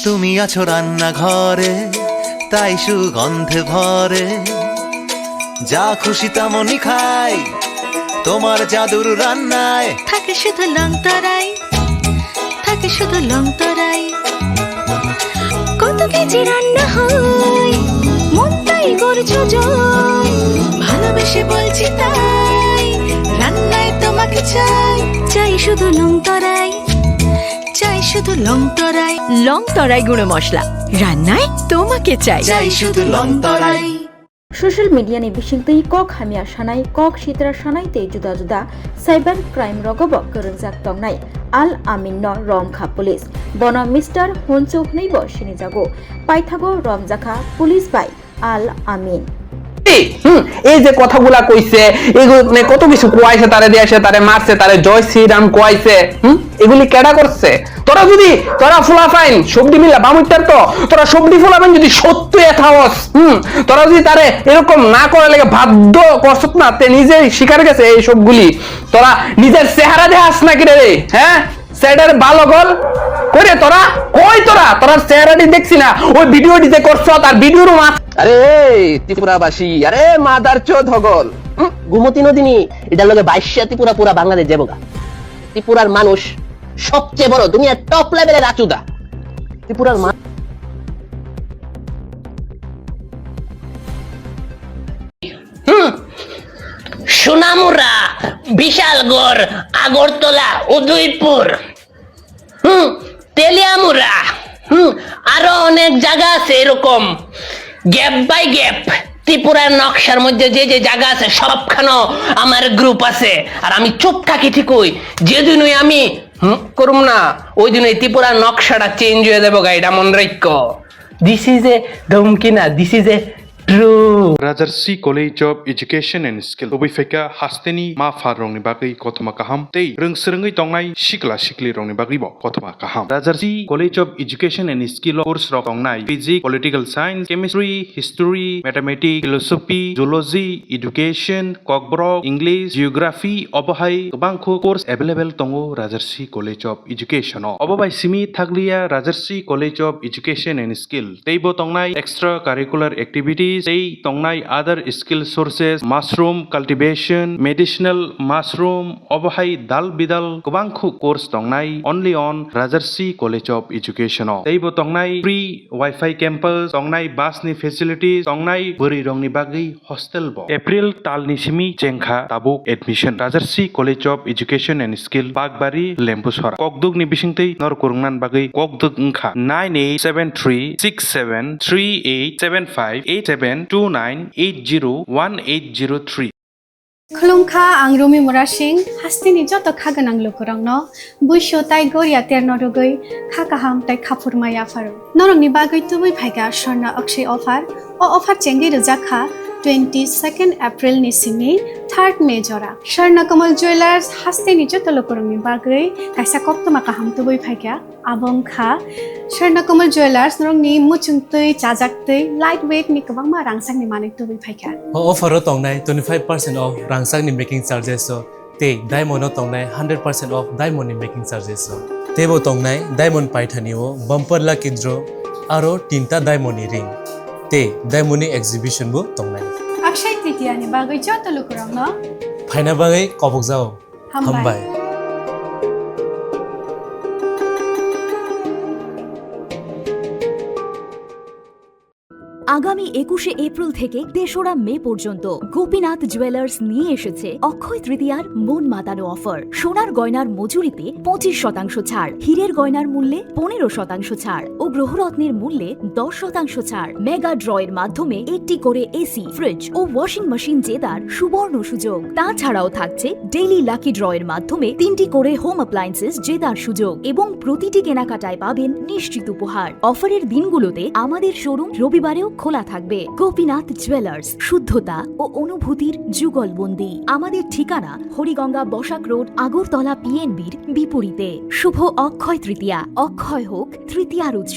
তুমি আছো রান্নাঘরে, তাই সুগন্ধে ভরে। যা খুশি তেমনই খাই, তোমার জাদুর রান্নায় থাকে শুধু লং তরাই, থাকে শুধু লং তরাই। কত কেজি রান্না হয়, মন তাই করছো জয়। ভালোবেসে বলছি তাই, রান্নায় তোমাকে চাই, চাই শুধু লং তরাই, চাই শুধু লং তরাই। লং তরাই গুঁড়ো মশলা, রান্নায় তোমাকে চাই, চাই শুধু long Terai. Social media ni bisingtui kok hamia shanai kok sitra shanai te juda juda cyber crime rogobok kerungjak tongnai Al Amin no Romkha police bono Mr. Honchuk neibo shini jago paithago Romjakha police by Al Amin এই যে কথাগুলা কইছে, এগুলো কত কিছু কোয়াইছে, তারে দিয়েছে, তারে মারছে, তারে জয় শ্রীরাম কোয়াইছে, এগুলি কেডা করছে? তোরা ফুলাফাইন সবডি মিলা বামুইটার তো তোরা সবডি ফুলাবেন যদি সত্য এথাওস, তোরা যদি তারে এরকম না করে লাগে বাধ্য করছত না, তে নিজেই শিকার গেছে এই সবগুলি। তোরা নিজের চেহারা দেখাস নাকি রে? হ্যাঁ, সেটার ভালো গল করে তোরা কই, তোরা চেহারাটি দেখছি না, ওই ভিডিওটি যে করছ তার ভিডিওর মা। আরে ত্রিপুরাবাসী, আরে মাদার চোদ হগল, ঘুমতি নদিনী এটার লগে 22 ত্রিপুরা পুরা বাংলাদেশ যাবগা। ত্রিপুরার মানুষ সবচেয়ে বড় দুনিয়ার টপ লেভেলের আচুদা। ত্রিপুরার সোনামুরা, বিশালগড়, আগরতলা, উদয়পুর, তেলিয়ামুরা, আরো অনেক জায়গা আছে এরকম গ্যাপ বাই গ্যাপ। ত্রিপুরার নকশার মধ্যে যে যে জায়গা আছে সবখানে আমার গ্রুপ আছে। আর আমি চুপ থাকি ঠিকই, যেদিনই আমি করুম না ওই দিনই ত্রিপুরার নকশাটা চেঞ্জ হয়ে যাবো গা, এটা মনে রাখো। দিস ইজ এ ধমকি না, this is a true. Rajarsi College of Education and Skill. Obi feka hasteni ma far rongni bagai kotoma kaham. Tei rungsrengai tongnai shikla shikli rongni bagai bo kotoma kaham. Rajarsi College of Education and Skill course rok tongnai Physics, Political Science, Chemistry, History, Mathematics, Philosophy, Zoology, Education, Kokborok, English, Geography, Obohai kobangkho course available tongo Rajarsi College of Education. Obobai simi thaglia Rajarsi College of Education and Skill. Tei bo tongnai extra curricular activities. Say tongnai other skill sources, mushroom cultivation, medicinal mushroom, obohai dal bidal kobangkhu course tongnai only on Rajarsi College of Education. Teibo tongnai free Wi-Fi campus, tongnai bus ni facilities, tongnai buri rongni bagi hostel bo. April tal ni simi chengkha tabuk admission. Rajarsi College of Education and Skill Bagbari Lembusora. Kokduk ni bisingtei nor kurungnan bagi kokduk ngkha 987367387587 29801803. खुलुमखा आं रुमि मुरा सिंह हास्तिनि जत खागोनां लोगोरांनो बुइसो ताइ गरिया तेरनो रुगै खाकाहाम ताइ खाफुरमाया pharaoh नरंनि बागै तुबै फाइगा स्वर्ण अक्षय अफार ओ अफार चेंगि रजाखा 22 April नि सिमि 3 मे जरा स्वर्ण कमल ज्वेलर्स हास्तिनि जत लोगोरांनि बागै काइसा कप्तमा काहाम तुबै फाइगा आबंखा स्वर्ण कमल ज्वेलर्स नरंनि मुचुंतै चाजाक्तै लाइट वेट नि गोबां मा रांसांनि माने तुबै फाइगा ऑफर तंगनाय 25% ऑफ रांसांनि मेकिंग चार्जेस ते डायमंड तंगनाय 100% ऑफ डायमंड मेकिंग चार्जेस तेबो तंगनाय डायमंड पाइथानिओ बम्पर लकी ड्र आरो तीनटा डायमंड रिंग ते डायमंड एग्जिबिशन बो तंगनाय अक्षय तृतीया नि बागै जत लोगोरांनो फाइना बागै कबक जाओ हामबाय আগামী 21শে এপ্রিল থেকে 3রা মে পর্যন্ত গোপীনাথ জুয়েলার্স নিয়ে এসেছে অক্ষয় তৃতীয়ার মন মাতানো অফার। সোনার গয়নার মজুরিতে 25% ছাড়, হীরের গয়নার মূল্যে 15% ছাড় ও গ্রহরত্নের মূল্যে 10% ছাড়। মেগা ড্রয়ের মাধ্যমে একটি করে এসি, ফ্রিজ ও ওয়াশিং মেশিন জেতার সুবর্ণ সুযোগ। তাছাড়াও থাকছে ডেইলি লাকি ড্রয়ের মাধ্যমে 3টি করে হোম অ্যাপ্লায়েন্সেস জেতার সুযোগ এবং প্রতিটি কেনাকাটায় পাবেন নিশ্চিত উপহার। অফারের দিনগুলোতে আমাদের শোরুম রবিবারেও খোলা থাকবে। গোপীনাথ জুয়েলার্স, শুদ্ধতা ও অনুভূতির যুগলবন্দি। আমাদের ঠিকানা হরিগঙ্গা বসাক রোড, আগরতলা PNBর বিপরীতে। শুভ অক্ষয় তৃতীয়া, অক্ষয় হোক তৃতীয়ার উৎসব।